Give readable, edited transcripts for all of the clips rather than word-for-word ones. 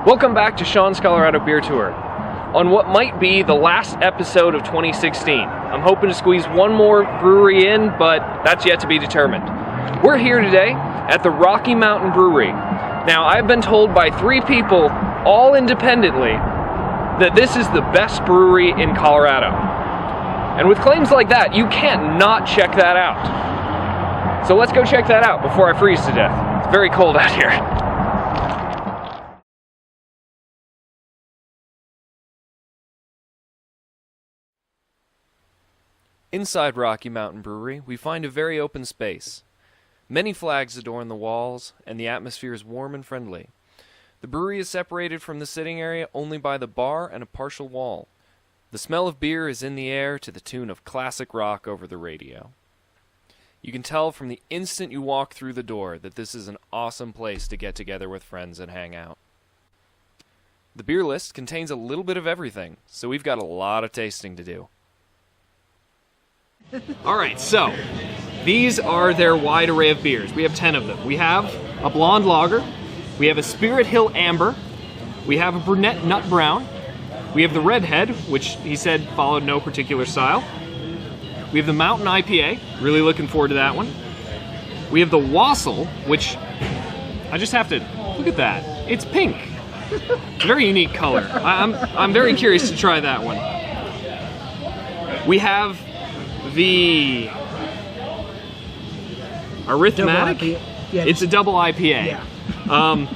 Welcome back to Sean's Colorado Beer Tour. On what might be the last episode of 2016. I'm hoping to squeeze one more brewery in, but that's yet to be determined. We're here today at the Rocky Mountain Brewery. Now, I've been told by 3 people, all independently, that this is the best brewery in Colorado. And with claims like that, you can't not check that out. So let's go check that out before I freeze to death. It's very cold out here. Inside Rocky Mountain Brewery, we find a very open space. Many flags adorn the walls, and the atmosphere is warm and friendly. The brewery is separated from the sitting area only by the bar and a partial wall. The smell of beer is in the air to the tune of classic rock over the radio. You can tell from the instant you walk through the door that this is an awesome place to get together with friends and hang out. The beer list contains a little bit of everything, so we've got a lot of tasting to do. Alright, so these are their wide array of beers. We have 10 of them. We have a blonde lager, we have a Spirit Hill Amber, we have a brunette nut brown, we have the Redhead, which he said followed no particular style. We have the Mountain IPA, really looking forward to that one. We have the Waffle, which I just have to look at that. It's pink. Very unique color. I'm very curious to try that one. We have the Arithmetic. Yeah, it's a double IPA. Yeah.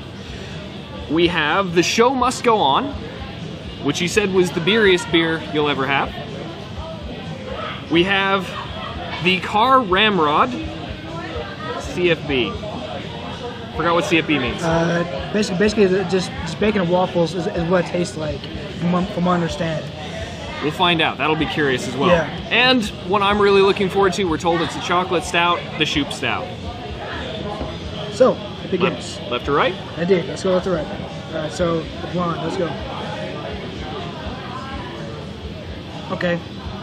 We have the Show Must Go On, which he said was the beeriest beer you'll ever have. We have the Car Ramrod CFB. Forgot what CFB means. Basically, just bacon and waffles is what it tastes like, from what I understand. We'll find out. That'll be curious as well. Yeah. And what I'm really looking forward to, we're told it's a chocolate stout, the Shoop Stout. So, it begins. Left to right? I did. Let's go left to right. All right, so the blonde. Let's go. Okay.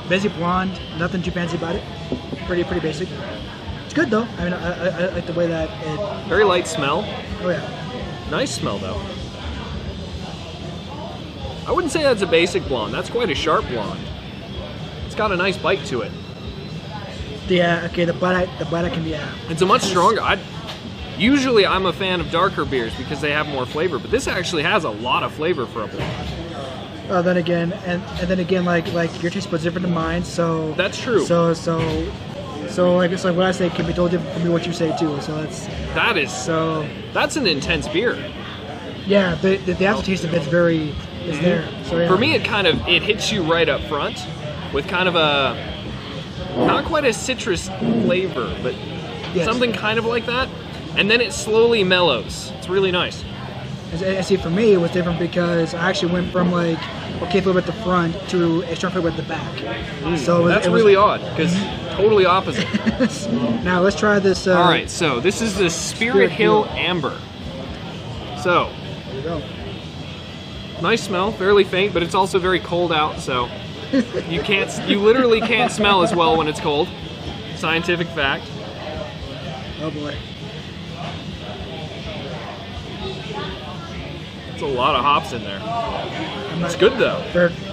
Basic blonde. Nothing too fancy about it. Pretty basic. It's good though. I mean, I like the way that it. Very light smell. Oh yeah. Nice smell though. I wouldn't say that's a basic blonde. That's quite a sharp blonde. It's got a nice bite to it. Yeah. Okay. The bite can be. It's a much stronger. Usually I'm a fan of darker beers because they have more flavor, but this actually has a lot of flavor for a blonde. Then again, and then again, like your taste buds different than mine, so that's true. So I guess like what I say can be totally different from what you say too. So that's an intense beer. Yeah, the aftertaste of it's very is there. So yeah. For me, it hits you right up front with kind of a not quite a citrus flavor, but something kind of like that, and then it slowly mellows. It's really nice. I see. For me, it was different because I actually went from like flavor at the front to a strong flavor at the back. So that's really odd because totally opposite. Now let's try this. All right, so this is the Spirit Hill Amber. So there you go. Nice smell, fairly faint, but it's also very cold out, so you literally can't smell as well when it's cold. Scientific fact. Oh boy. It's a lot of hops in there. It's good though.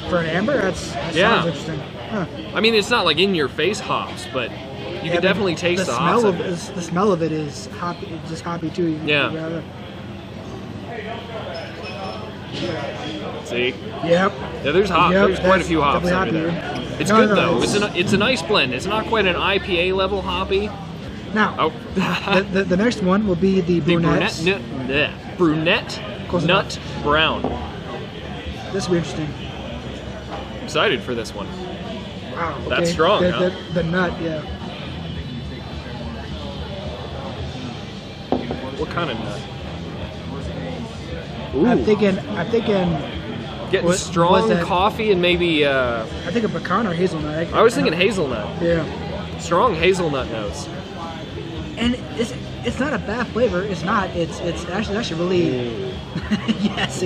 For an amber, that sounds interesting. Huh. I mean, it's not like in your face hops, but you can definitely taste the hops. The smell of it is hoppy. It's just hoppy too. Yeah. See? Yep. Yeah, there's hops. Yep, there's quite a few hops under there. It's good though. It's a nice blend. It's not quite an IPA level hoppy. Now, the next one will be the brunette nut brown. This will be interesting. Excited for this one. Wow. Okay. That's strong, huh? The nut, yeah. What kind of nut? Ooh. I'm thinking. Getting strong coffee and maybe. I think a pecan or hazelnut. I was thinking hazelnut. Yeah. Strong hazelnut notes. And it's not a bad flavor. It's not. It's actually really. Yes.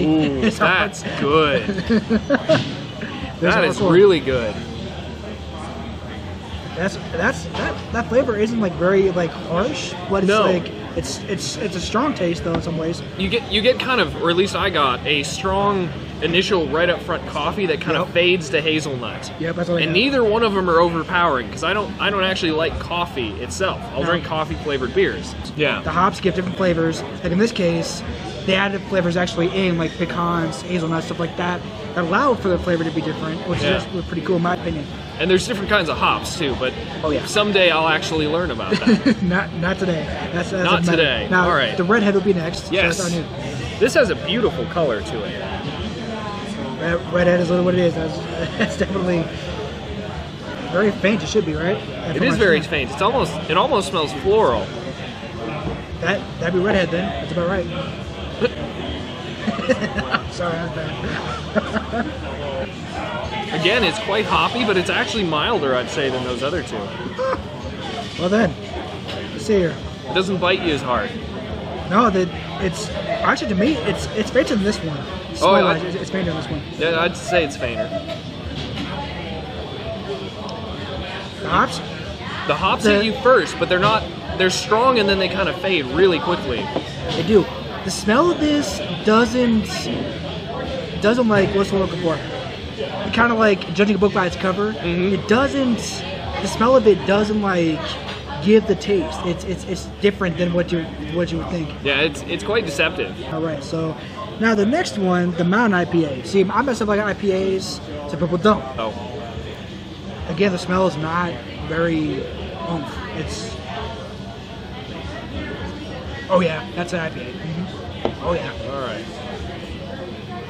That's good. That is really good. That flavor isn't like very like harsh, but it's It's a strong taste though in some ways. You get kind of, or at least I got, a strong initial right up front coffee that kind of fades to hazelnut. Yep, that's what I got. And neither one of them are overpowering because I don't actually like coffee itself. I'll drink coffee flavored beers. Yeah. The hops give different flavors. Like in this case, they added flavors actually in like pecans, hazelnuts, stuff like that allowed for the flavor to be different, which is pretty cool in my opinion. And there's different kinds of hops too, but someday I'll actually learn about that. not today. That's not today. Now, all right. The Redhead will be next. Yes. So that's our new. This has a beautiful color to it. Redhead is what it is. That's definitely very faint. It should be, right? It is very faint. It almost smells floral. That'd be Redhead then. That's about right. Sorry, that's bad. Again, it's quite hoppy, but it's actually milder, I'd say, than those other two. Well then, let's see here. It doesn't bite you as hard. No, it's actually to me, it's fainter than this one. It's fainter than this one. Yeah, I'd say it's fainter. The hops? The hops hit you first, but they're strong and then they kind of fade really quickly. They do. The smell of this doesn't like, what's the word I'm looking for? Kind of like judging a book by its cover. It doesn't, the smell of it doesn't like give the taste. It's different than what you would think. Yeah, it's quite deceptive. All right, so now the next one, the Mountain IPA. See, I mess up like IPAs, so people don't. Oh. Again, the smell is not very oomph. Oh yeah, that's an IPA. Oh yeah. All right.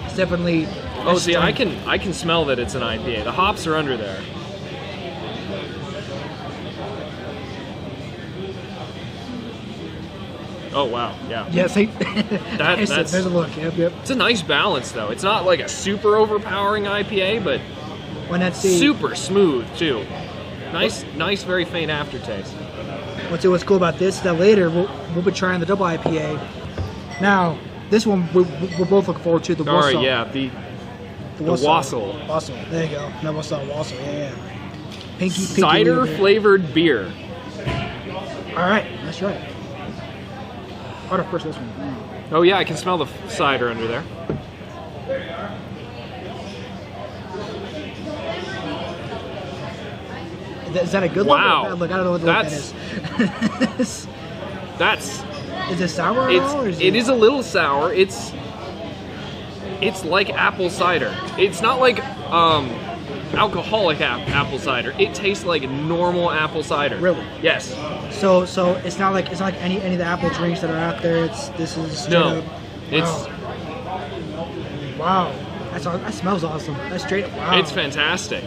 It's definitely. Oh, see, I can smell that it's an IPA. The hops are under there. Oh wow, yeah. Yeah, see. That's there's a look. Yep. It's a nice balance though. It's not like a super overpowering IPA, but super smooth too. Nice, very faint aftertaste. What's cool about this is that later we'll be trying the double IPA. Now, this one we're both looking forward to, the Waffle. All right, yeah, the Waffle. Waffle, there you go. No, what's that? Waffle, yeah. Pinky cider flavored beer. All right, that's right. How to first this one? Oh yeah, I can smell the cider under there. Is that a good look or a bad look? I don't know what the look that is. Is it sour at all? It is a little sour. It's like apple cider. It's not like alcoholic apple cider. It tastes like normal apple cider. Really? Yes. So it's not like any of the apple drinks that are out there. This is no. Wow. That smells awesome. That's straight up wow. It's fantastic.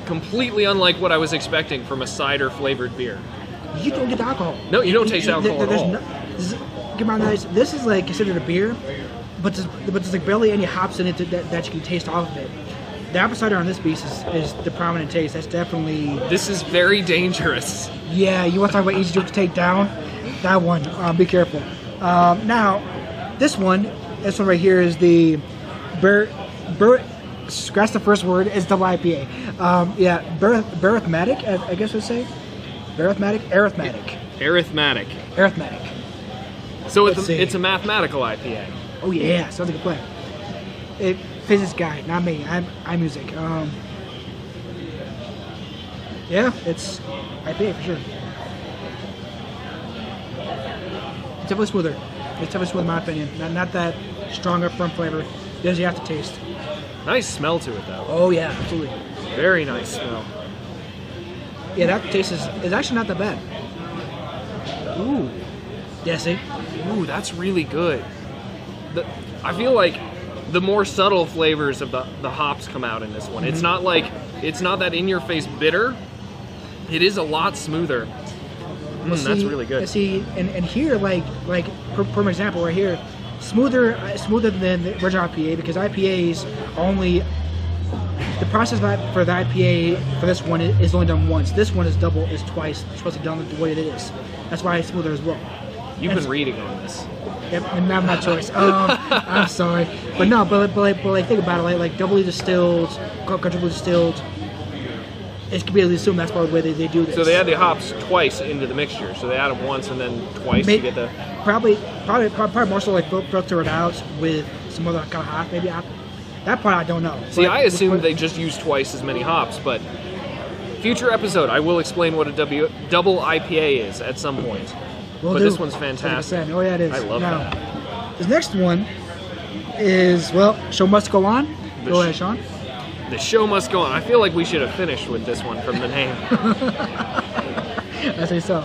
Completely unlike what I was expecting from a cider flavored beer. You don't get the alcohol. No, you don't taste alcohol at all. This is like considered a beer, but there's like barely any hops in it that you can taste off of it. The apple cider on this piece is the prominent taste. That's definitely. This is very dangerous. Yeah, you want to talk about easy drink to take down? That one. Be careful. Now, this one right here is the Burt. Scratch the first word. It's double IPA. Arithmetic. I guess I'd say. Arithmetic. So it's a mathematical IPA. Oh yeah, sounds like a plan. Physics guy, not me. I'm music. Yeah, it's IPA for sure. It's definitely smoother. It's definitely smoother in my opinion. Not that strong upfront flavor. There's the aftertaste. Nice smell to it though. Oh yeah, absolutely. Very nice smell. Yeah, that taste is actually not that bad. Ooh. Yeah, see? Ooh, that's really good. I feel like the more subtle flavors of the hops come out in this one. It's not that in-your-face bitter. It is a lot smoother. That's really good. See, and here, like for example, right here, smoother than the original IPA because IPAs only. The process for the IPA for this one is only done once. This one is twice. It's supposed to be done the way it is. That's why it's smoother as well. You've been reading on this. Yep, and not my choice. I'm sorry, but think about it. Like doubly distilled, quadruply distilled. it could be assumed that's probably the way they do this. So they add the hops twice into the mixture. So they add them once and then twice to get the... Probably more so like filter it out with some other kind of hop, maybe. That part I don't know. See, I assumed they just use twice as many hops, but future episode, I will explain what a double IPA is at some point. But this one's fantastic. Oh, yeah, it is. I love that. This next one is, well, show must go on. Go ahead, Sean. The show must go on. I feel like we should have finished with this one from the name. I say so.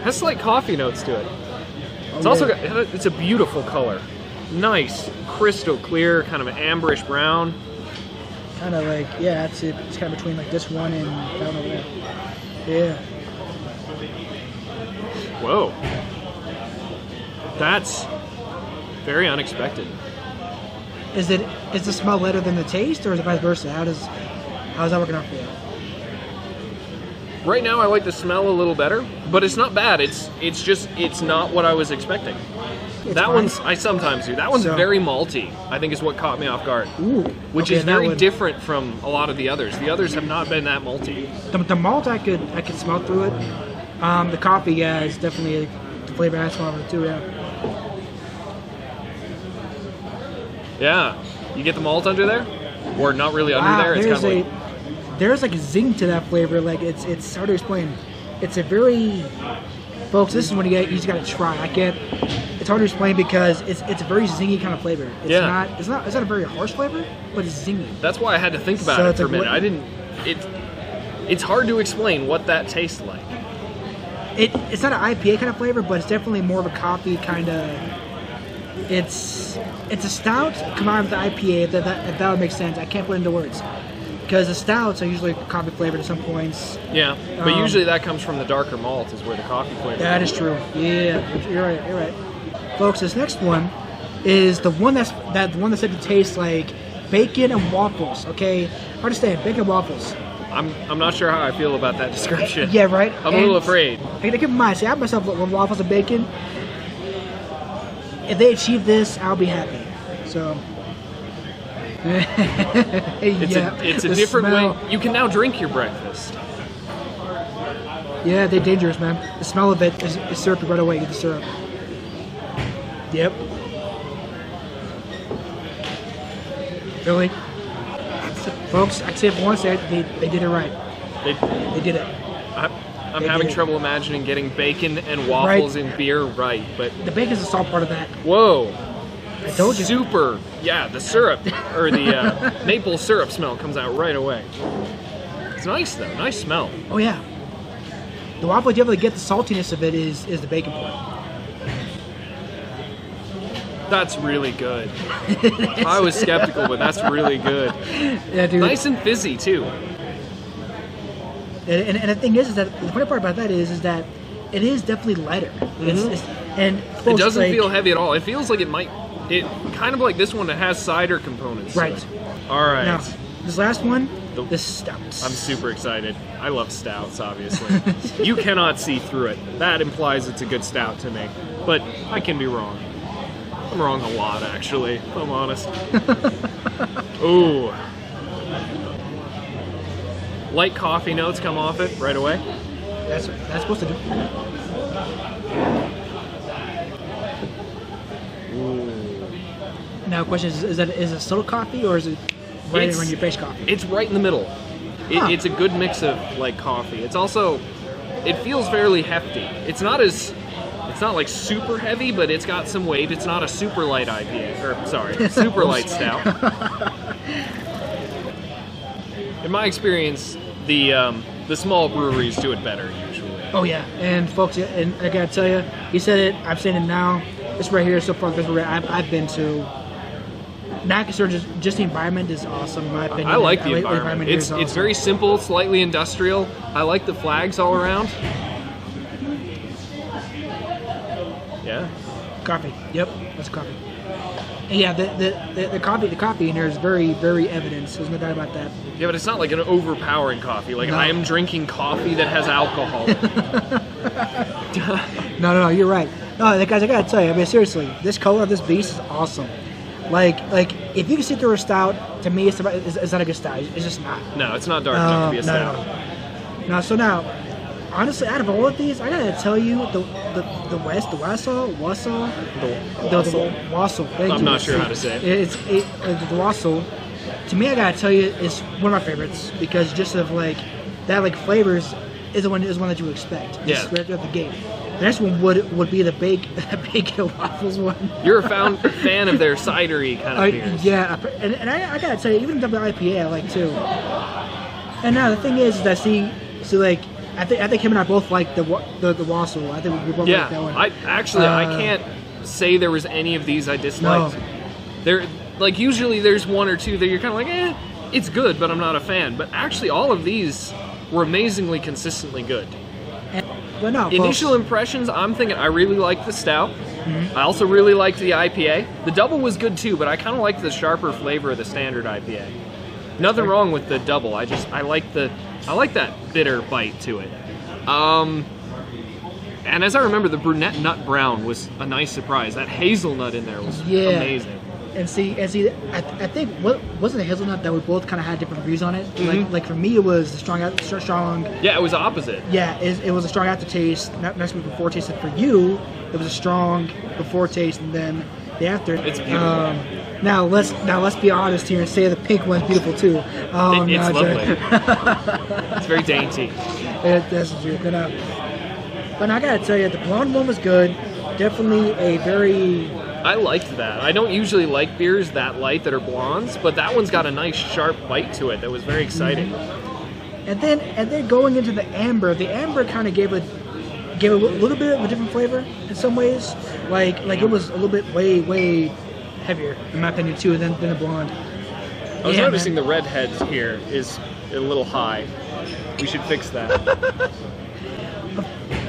Has slight coffee notes to it. It's also got, it's a beautiful color. Nice, crystal clear, kind of an amberish brown. Kind of like, yeah, it's kind of between like this one and down over there. Yeah. Whoa. That's very unexpected. Is the smell lighter than the taste, or is it vice versa? How's that working out for you? Right now, I like the smell a little better, but it's not bad. It's not what I was expecting. I sometimes do. That one's very malty, I think is what caught me off guard. Ooh. Which is very different from a lot of the others. The others have not been that malty. The malt, I could smell through it. The coffee, yeah, is definitely the flavor I smell of it too, yeah. Yeah. You get the malt under there? Or not really under there? It's kind of like... There's like a zing to that flavor. Like it's hard to explain. It's a very... Folks, this is when you just gotta try. It's hard to explain because it's a very zingy kind of flavor. It's not a very harsh flavor, but it's zingy. That's why I had to think about it for a minute. It's hard to explain what that tastes like. It's not an IPA kind of flavor, but it's definitely more of a coffee kind of... It's a stout combined with the IPA, if that would make sense. I can't put it into words. Because the stouts are usually coffee flavored at some points. Yeah, but usually that comes from the darker malt is where the coffee flavor That is true. Yeah, you're right. Folks, this next one is the one that said to taste like bacon and waffles, okay? Understand, bacon and waffles. I'm not sure how I feel about that description. Yeah, right? I'm a little afraid. Keep in mind, see, I myself love waffles and bacon. If they achieve this, I'll be happy. So... It's a different way. You can now drink your breakfast. Yeah, they're dangerous, man. The smell of it is syrupy right away. You get the syrup. Yep. Really? Folks, I'd say if once they did it right. They did it. I'm having trouble imagining getting bacon and waffles in beer right, but... The bacon's the salt part of that. Whoa. I told you. Super. Yeah, the syrup, or the maple syrup smell comes out right away. It's nice, though. Nice smell. Oh, yeah. The waffle, you able to get the saltiness of it is the bacon part. That's really good. I was skeptical, but that's really good. Yeah, dude. Nice and fizzy, too. And the thing is that the funny part about that is that it is definitely lighter. And it doesn't feel heavy at all. It feels like it kind of like this one that has cider components. Right. All right. Now, this last one, the stouts. I'm super excited. I love stouts, obviously. You cannot see through it. That implies it's a good stout to me. But I can be wrong. I'm wrong a lot, actually, if I'm honest. Ooh. Light coffee notes come off it right away. That's supposed to do. Ooh. Now, the question is it subtle coffee or is it right in your face coffee? It's right in the middle. It's a good mix of like coffee. It's also, it feels fairly hefty. It's not like super heavy, but it's got some weight. It's not a super light IPA, or sorry, super light stout. In my experience, the small breweries do it better usually. Oh yeah, and folks, and I gotta tell you, he said it. I'm saying it now. This right here, so far, this brewery I've been to. Not concerned, just the environment is awesome in my opinion. I like the environment. It's awesome. It's very simple, slightly industrial. I like the flags all around. Yeah. Coffee. Yep, that's coffee. And yeah, the coffee in here is very, very evident. There's no doubt about that. Yeah, but it's not like an overpowering coffee. Like, no. I am drinking coffee that has alcohol. No, you're right. No, guys, I gotta tell you, I mean, seriously, this color of this beast is awesome. Like if you can sit through a stout, to me, it's not a good stout. It's just not. No, it's not dark enough to be a stout. No. So now, honestly, out of all of these, I gotta tell you, the Wassel. I'm not sure how to say it. The Wassel. To me, I gotta tell you, is one of my favorites because just of like that like flavors is one that you would expect. Yeah. Right out the gate. The next one would be the bacon waffles one. You're a fan of their cidery kind of beers. Yeah, and I gotta tell you, even the IPA I like too. And now the thing is that see like I think him and I both like the Wassel. I think we both like that one. I can't say there was any of these I disliked. No. There, like usually there's one or two that you're kind of like, it's good, but I'm not a fan. But actually, all of these were amazingly consistently good. But no, Initial impressions, I'm thinking I really liked the stout. I also really liked the IPA. The double was good too, but I kind of liked the sharper flavor of the standard IPA. Nothing wrong with the double. I like that bitter bite to it. And as I remember, the brunette nut brown was a nice surprise. That hazelnut in there was amazing. And see, I think wasn't the hazelnut that we both kind of had different views on it. Like for me, it was the strong. Yeah, it was opposite. Yeah, it was a strong aftertaste, not necessarily before taste. And for you, it was a strong before taste, and then the after. It's beautiful. Now let's be honest here and say the pink one's beautiful too. It's lovely. It's very dainty. That's true. But I gotta tell you, the blonde one was good. Definitely a very. I liked that. I don't usually like beers that light that are blondes, but that one's got a nice sharp bite to it that was very exciting. And then going into the amber kind of gave a little bit of a different flavor in some ways. Like it was a little bit way heavier in my opinion too than the blonde. I was noticing the Redhead here is a little high. We should fix that.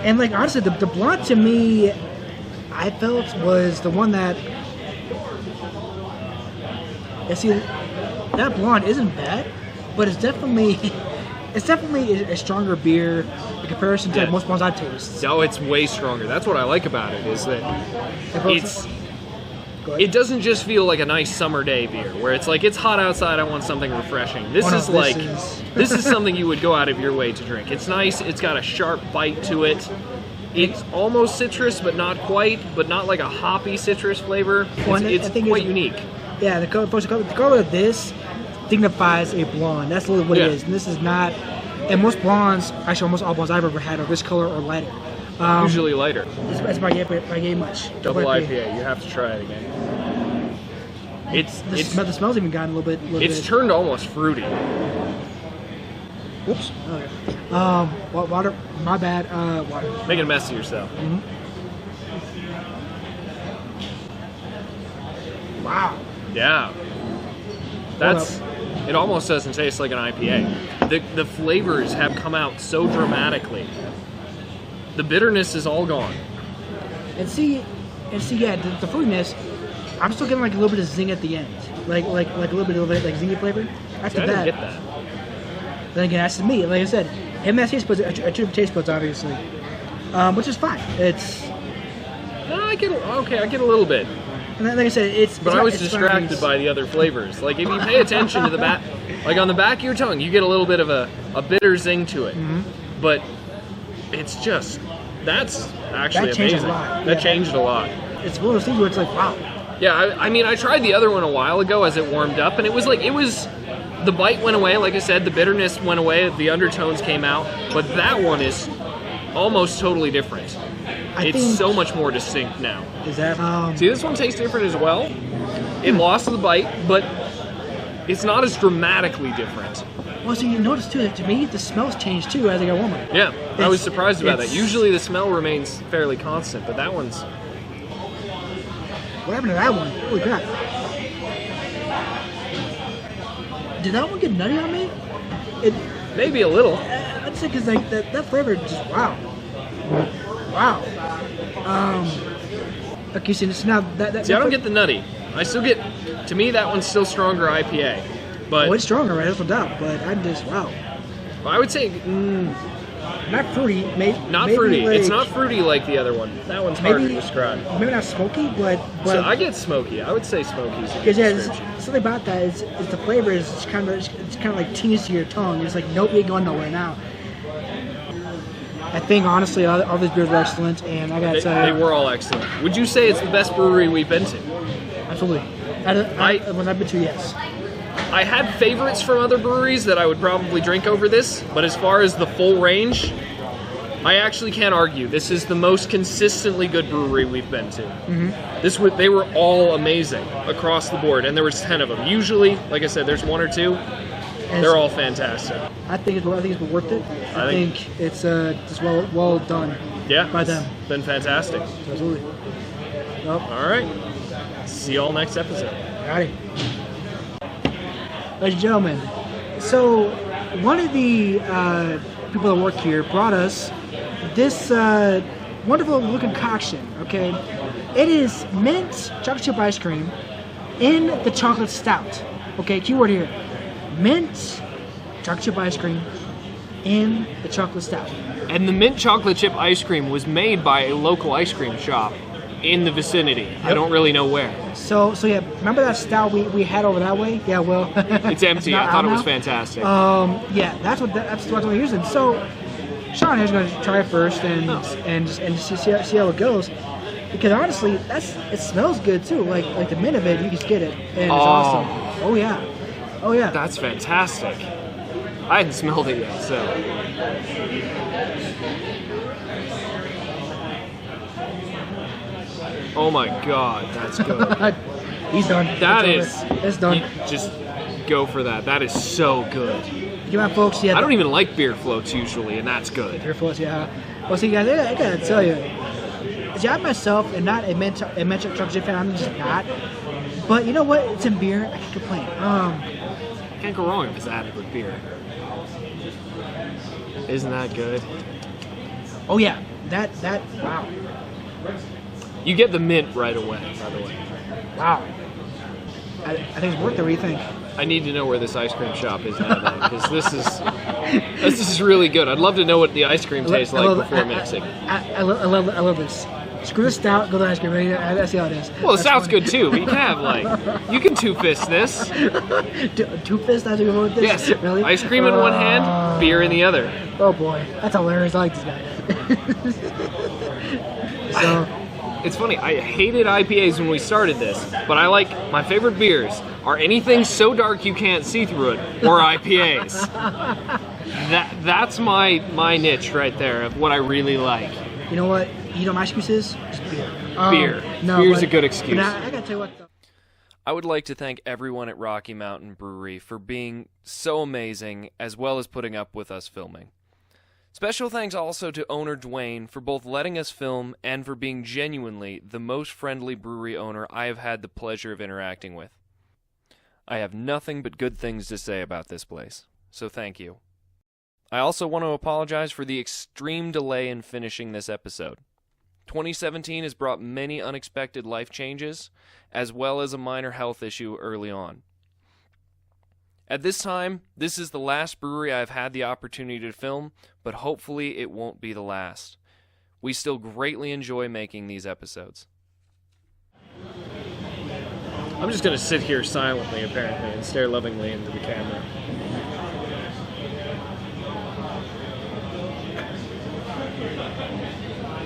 And like honestly, the blonde to me, I felt was the one that. And see, that blonde isn't bad, but it's definitely a stronger beer in comparison to most blondes I taste. Oh, it's way stronger. That's what I like about it is that it doesn't just feel like a nice summer day beer where it's like it's hot outside, I want something refreshing. This is something you would go out of your way to drink. It's nice. It's got a sharp bite to it. It's almost citrus, but not quite, but not like a hoppy citrus flavor. It's quite unique. Yeah, the color of this dignifies a blonde. That's literally what it is. And this is not. And most blondes, actually almost all blondes I've ever had, are this color or lighter. Usually lighter. That's my game much. Double IPA. You have to try it again. The smell's even gotten a little bit. It's turned almost fruity. Whoops. Okay. Water. My bad. Water. Making a mess of yourself. Wow. Yeah. It almost doesn't taste like an IPA. The flavors have come out so dramatically. The bitterness is all gone. And see, yeah, the fruitiness. I'm still getting like a little bit of zing at the end, like a little bit of like zingy flavor. After I that, didn't get that. Then again, that's me. Like I said, him has taste buds, a tube of taste buds, obviously, which is fine. I get a little bit. And then, like I said, But I was distracted by the other flavors. Like if you pay attention to the back, like on the back of your tongue, you get a little bit of a bitter zing to it. But it's just that's actually amazing. That changed a lot. It's one of those things where it's like, wow. Yeah, I mean, I tried the other one a while ago as it warmed up, and it was the bite went away. Like I said, the bitterness went away. The undertones came out, but that one is almost totally different. It's so much more distinct now. Is that? See, this one tastes different as well. It lost the bite, but it's not as dramatically different. Well, so you notice too that to me the smells changed too as they got warmer. Yeah, I was surprised about that. Usually the smell remains fairly constant, but that one's. What happened to that one? Holy crap! Did that one get nutty on me? Maybe a little. I'd say because like that flavor just wow. Okay, so now that. See, I don't get the nutty. I still get. To me, that one's still stronger IPA. But it's stronger, right? That's no doubt. But I'm just wow. I would say not fruity. Not maybe fruity. Like, it's not fruity like the other one. That one's hard to describe. Maybe not smoky, but So I get smoky. I would say smoky is a good because description. something about that is the flavor is kind of like teens to your tongue. It's like nope, you ain't going nowhere now. I think honestly, all these beers were excellent, and I gotta tell you, They were all excellent. Would you say it's the best brewery we've been to? absolutely. When I've been to, yes. I had favorites from other breweries that I would probably drink over this, but as far as the full range, I actually can't argue. This is the most consistently good brewery we've been to. Mm-hmm. They were all amazing across the board, and there was 10 of them. Usually, like I said, there's 1 or 2. They're all fantastic. I think it's been worth it. I think it's just well done. Yeah, by them. It's been fantastic. Absolutely. Nope. All right. See you all next episode. Got it. Ladies and gentlemen, so one of the people that work here brought us this wonderful little concoction, okay? It is mint chocolate chip ice cream in the chocolate stout. Okay, keyword here. Mint chocolate chip ice cream in the chocolate stout. And the mint chocolate chip ice cream was made by a local ice cream shop in the vicinity. Yep. I don't really know where. So yeah, remember that stout we had over that way? Yeah, well, it's empty. I thought it was fantastic. Yeah, that's what we're using. So Sean here's going to try it first and see how it goes. Because honestly, it smells good too. Like the mint of it, you just get it, and it's awesome. Oh yeah. That's fantastic. I hadn't smelled it yet, so. Oh my god, that's good. He's done. It's done. Just go for that. That is so good. Come on, folks. Yeah. I don't even like beer floats usually, and that's good. Beer floats, yeah. Well, see, guys, I gotta tell you, see, I myself am not a mint chocolate chip fan. I'm just not. But you know what? It's in beer. I can't complain. Can't go wrong if it's added with beer. Isn't that good? Oh yeah. That wow. You get the mint right away, by the way. Wow. I think it's worth it. What do you think? I need to know where this ice cream shop is now, though, because this is really good. I'd love to know what the ice cream tastes like before mixing. I love this. Screw the stout, go to ice cream. I see how it is. Well, the stout's good too. But you can have you can two-fist this. Two-fist? That's a good word. Yes. Really? Ice cream in one hand, beer in the other. Oh boy, that's hilarious. I like this guy. It's funny, I hated IPAs when we started this, but my favorite beers are anything so dark you can't see through it, or IPAs. That's my niche right there of what I really like. You know what? You know my excuse is? Just beer. Beer. Beer's a good excuse. I gotta tell you what though. I would like to thank everyone at Rocky Mountain Brewery for being so amazing, as well as putting up with us filming. Special thanks also to owner Dwayne for both letting us film and for being genuinely the most friendly brewery owner I have had the pleasure of interacting with. I have nothing but good things to say about this place, so thank you. I also want to apologize for the extreme delay in finishing this episode. 2017 has brought many unexpected life changes, as well as a minor health issue early on. At this time, this is the last brewery I've had the opportunity to film, but hopefully it won't be the last. We still greatly enjoy making these episodes. I'm just going to sit here silently, apparently, and stare lovingly into the camera.